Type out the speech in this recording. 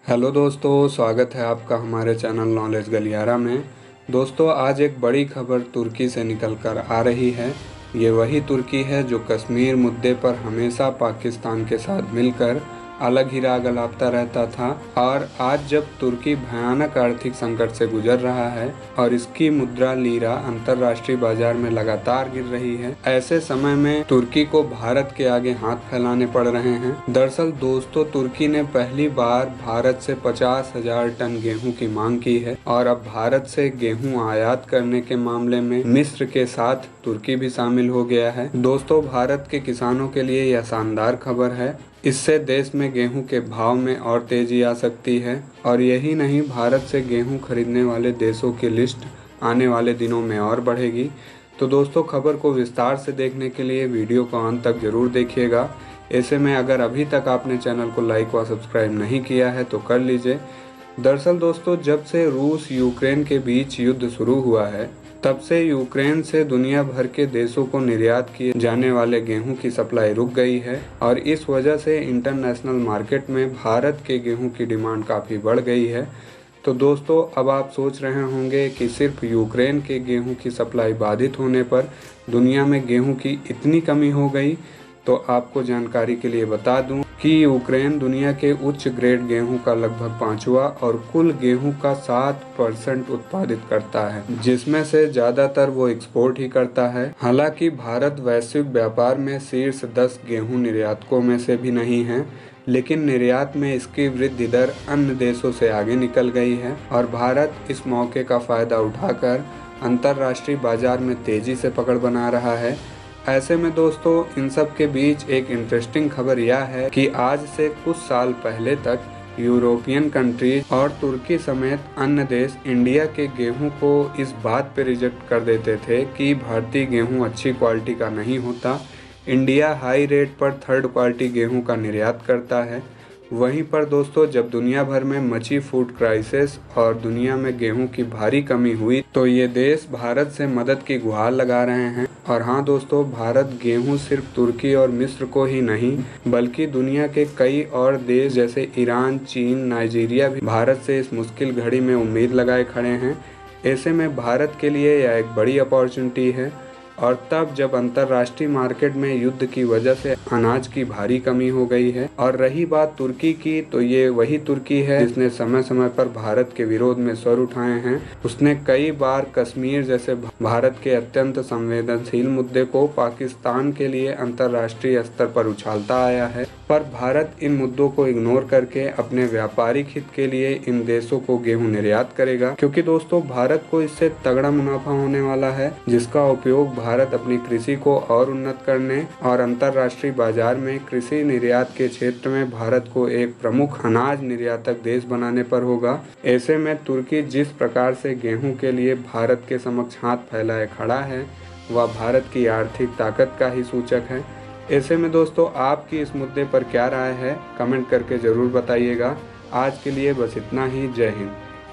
Hello दोस्तों, स्वागत है आपका हमारे चैनल नॉलेज गलियारा में। दोस्तों, आज एक बड़ी खबर तुर्की से निकल कर आ रही है। ये वही तुर्की है जो कश्मीर मुद्दे पर हमेशा पाकिस्तान के साथ मिलकर अलग ही राग अलापता रहता था, और आज जब तुर्की भयानक आर्थिक संकट से गुजर रहा है और इसकी मुद्रा लीरा अंतर्राष्ट्रीय बाजार में लगातार गिर रही है, ऐसे समय में तुर्की को भारत के आगे हाथ फैलाने पड़ रहे हैं। दरअसल दोस्तों, तुर्की ने पहली बार भारत से 50,000 टन गेहूं की मांग की है और अब भारत से गेहूं आयात करने के मामले में मिस्र के साथ तुर्की भी शामिल हो गया है। दोस्तों, भारत के किसानों के लिए यह शानदार खबर है। इससे देश में गेहूं के भाव में और तेजी आ सकती है, और यही नहीं, भारत से गेहूं खरीदने वाले देशों की लिस्ट आने वाले दिनों में और बढ़ेगी। तो दोस्तों, खबर को विस्तार से देखने के लिए वीडियो को अंत तक जरूर देखिएगा। ऐसे में अगर अभी तक आपने चैनल को लाइक व सब्सक्राइब नहीं किया है तो कर लीजिए। दरअसल दोस्तों, जब से रूस यूक्रेन के बीच युद्ध शुरू हुआ है, तब से यूक्रेन से दुनिया भर के देशों को निर्यात किए जाने वाले गेहूं की सप्लाई रुक गई है, और इस वजह से इंटरनेशनल मार्केट में भारत के गेहूं की डिमांड काफ़ी बढ़ गई है। तो दोस्तों, अब आप सोच रहे होंगे कि सिर्फ यूक्रेन के गेहूं की सप्लाई बाधित होने पर दुनिया में गेहूं की इतनी कमी हो गई। तो आपको जानकारी के लिए बता दूं कि यूक्रेन दुनिया के उच्च ग्रेड गेहूं का लगभग 5वां और कुल गेहूं का 7% उत्पादित करता है, जिसमें से ज्यादातर वो एक्सपोर्ट ही करता है। हालांकि भारत वैश्विक व्यापार में शीर्ष 10 गेहूं निर्यातकों में से भी नहीं है, लेकिन निर्यात में इसकी वृद्धि दर अन्य देशों से आगे निकल गई है, और भारत इस मौके का फायदा उठाकर अंतर्राष्ट्रीय बाजार में तेजी से पकड़ बना रहा है। ऐसे में दोस्तों, इन सब के बीच एक इंटरेस्टिंग खबर यह है कि आज से कुछ साल पहले तक यूरोपियन कंट्रीज और तुर्की समेत अन्य देश इंडिया के गेहूं को इस बात पे रिजेक्ट कर देते थे कि भारतीय गेहूं अच्छी क्वालिटी का नहीं होता। इंडिया हाई रेट पर थर्ड क्वालिटी गेहूं का निर्यात करता है। वहीं पर दोस्तों, जब दुनिया भर में मची फूड क्राइसिस और दुनिया में गेहूं की भारी कमी हुई, तो ये देश भारत से मदद की गुहार लगा रहे हैं। और हाँ दोस्तों, भारत गेहूं सिर्फ तुर्की और मिस्र को ही नहीं, बल्कि दुनिया के कई और देश जैसे ईरान, चीन, नाइजीरिया भी भारत से इस मुश्किल घड़ी में उम्मीद लगाए खड़े हैं। ऐसे में भारत के लिए यह एक बड़ी अपॉर्चुनिटी है, और तब जब अंतर्राष्ट्रीय मार्केट में युद्ध की वजह से अनाज की भारी कमी हो गई है। और रही बात तुर्की की, तो ये वही तुर्की है जिसने समय समय पर भारत के विरोध में स्वर उठाए हैं। उसने कई बार कश्मीर जैसे भारत के अत्यंत संवेदनशील मुद्दे को पाकिस्तान के लिए अंतर्राष्ट्रीय स्तर पर उछालता आया है, पर भारत इन मुद्दों को इग्नोर करके अपने व्यापारिक हित के लिए इन देशों को गेहूं निर्यात करेगा, क्योंकि दोस्तों, भारत को इससे तगड़ा मुनाफा होने वाला है, जिसका उपयोग भारत अपनी कृषि को और उन्नत करने और अंतर्राष्ट्रीय बाजार में कृषि निर्यात के क्षेत्र में भारत को एक प्रमुख अनाज निर्यातक देश बनाने पर होगा। ऐसे में तुर्की जिस प्रकार से गेहूं के लिए भारत के समक्ष हाथ फैलाए खड़ा है, वह भारत की आर्थिक ताकत का ही सूचक है। ऐसे में दोस्तों, आपकी इस मुद्दे पर क्या राय है, कमेंट करके जरूर बताइएगा। आज के लिए बस इतना ही। जय हिंद।